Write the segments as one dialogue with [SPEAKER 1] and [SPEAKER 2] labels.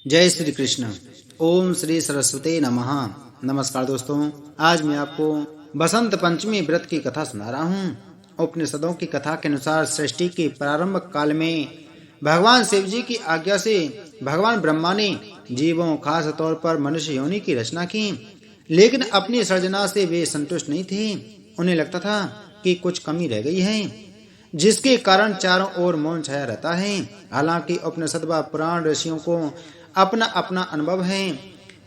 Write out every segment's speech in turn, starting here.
[SPEAKER 1] जय श्री कृष्ण। ओम श्री सरस्वती नमः। नमस्कार दोस्तों, आज मैं आपको बसंत पंचमी व्रत की कथा सुना रहा हूँ। उपनिषदों की कथा के अनुसार सृष्टि के प्रारंभ काल में भगवान शिव जी की आज्ञा से भगवान ब्रह्मा ने जीवों, खास तौर पर मनुष्य योनि की रचना की, लेकिन अपनी सृजना से वे संतुष्ट नहीं थे। उन्हें लगता था कि कुछ कमी रह गई है, जिसके कारण चारों ओर मौन छाया रहता है। हालांकि उपनिषद व पुराण ऋषियों को अपना अपना अनुभव है।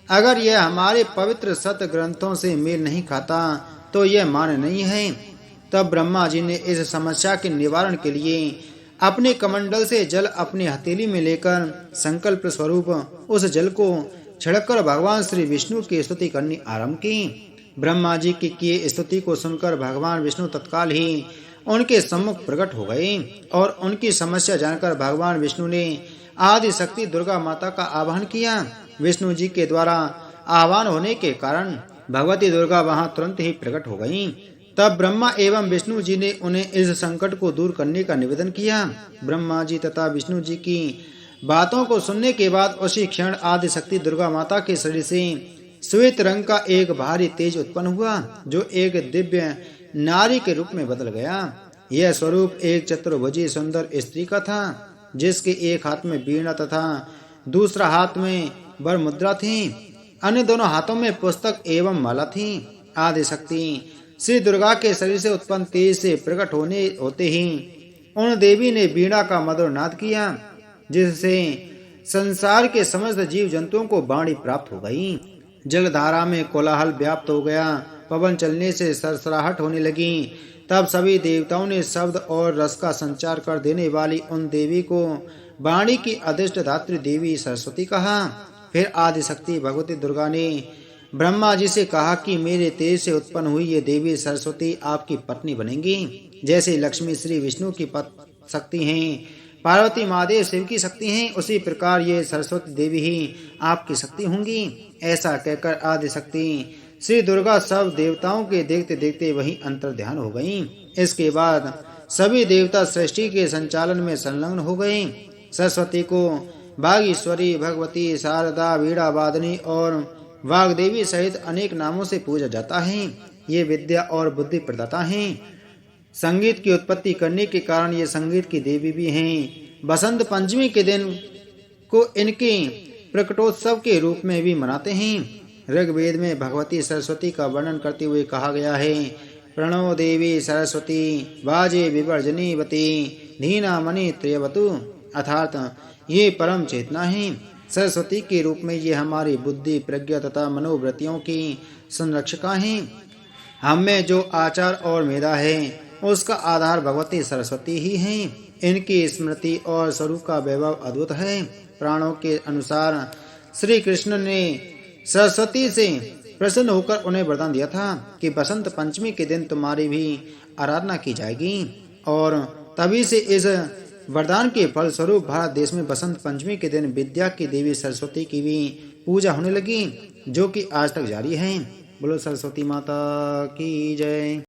[SPEAKER 1] अगर यह हमारे पवित्र सत ग्रंथों से मेल नहीं खाता तो यह मान्य नहीं है। तब ब्रह्मा जी ने इस समस्या के निवारण के लिए अपने कमंडल से जल अपनी हथेली में लेकर संकल्प स्वरूप उस जल को छिड़ककर भगवान श्री विष्णु की स्तुति करनी आरंभ की। ब्रह्मा जी की किए स्तुति को सुनकर भगवान विष्णु तत्काल ही उनके सम्मुख प्रकट हो गए और उनकी समस्या जानकर भगवान विष्णु ने आदि शक्ति दुर्गा माता का आवाहन किया। विष्णु जी के द्वारा आह्वान होने के कारण भगवती दुर्गा वहां तुरंत ही प्रकट हो गईं। तब ब्रह्मा एवं विष्णु जी ने उन्हें इस संकट को दूर करने का निवेदन किया। ब्रह्मा जी तथा विष्णु जी की बातों को सुनने के बाद उसी क्षण आदि शक्ति दुर्गा माता के शरीर से श्वेत रंग का एक भारी तेज उत्पन्न हुआ, जो एक दिव्य नारी के रूप में बदल गया। यह स्वरूप एक चतुर्भुजी सुंदर स्त्री का था, जिसके एक हाथ में वीणा तथा दूसरा हाथ में वर मुद्रा थी। अन्य दोनों हाथों में पुस्तक एवं माला थी। आदि शक्ति श्री दुर्गा के शरीर से उत्पन्न तेज से प्रकट होते ही उन देवी ने वीणा का मधुर नाद किया, जिससे संसार के समस्त जीव जंतुओं को वाणी प्राप्त हो गई। जलधारा में कोलाहल व्याप्त हो गया, पवन चलने से सरसराहट होने लगी। तब सभी देवताओं ने शब्द और रस का संचार कर देने वाली उन देवी को वाणी की अधिष्ठात्री देवी सरस्वती कहा। फिर आदि शक्ति भगवती दुर्गा ने ब्रह्मा जी से कहा कि मेरे तेज से उत्पन्न हुई ये देवी सरस्वती आपकी पत्नी बनेंगी। जैसे लक्ष्मी श्री विष्णु की शक्ति हैं, पार्वती महादेव शिव की शक्ति हैं, उसी प्रकार ये सरस्वती देवी ही आपकी शक्ति होंगी। ऐसा कहकर आदि शक्ति श्री दुर्गा सब देवताओं के देखते देखते वहीं अंतर ध्यान हो गईं। इसके बाद सभी देवता सृष्टि के संचालन में संलग्न हो गए। सरस्वती को बागीश्वरी, भगवती, शारदा, वीणा वादनी और वाग्देवी सहित अनेक नामों से पूजा जाता है। ये विद्या और बुद्धि प्रदाता हैं। संगीत की उत्पत्ति करने के कारण ये संगीत की देवी भी हैं। बसंत पंचमी के दिन को इनके प्रकटोत्सव के रूप में भी मनाते हैं। ऋग्वेद में भगवती सरस्वती का वर्णन करते हुए कहा गया है, प्रणो देवी सरस्वती वाजे विवर्जनीवती धीना मणि त्रयवतु। अर्थात ये परम चेतना है। सरस्वती के रूप में ये हमारी बुद्धि, प्रज्ञा तथा मनोवृत्तियों की संरक्षिका हैं। हम में जो आचार और मेधा है उसका आधार भगवती सरस्वती ही है। इनकी स्मृति और स्वरूप का वैभव अद्भुत है। पुराणों के अनुसार श्री कृष्ण ने सरस्वती से प्रसन्न होकर उन्हें वरदान दिया था कि बसंत पंचमी के दिन तुम्हारी भी आराधना की जाएगी, और तभी से इस वरदान के फल स्वरूप भारत देश में बसंत पंचमी के दिन विद्या की देवी सरस्वती की भी पूजा होने लगी, जो कि आज तक जारी है। बोलो सरस्वती माता की जय।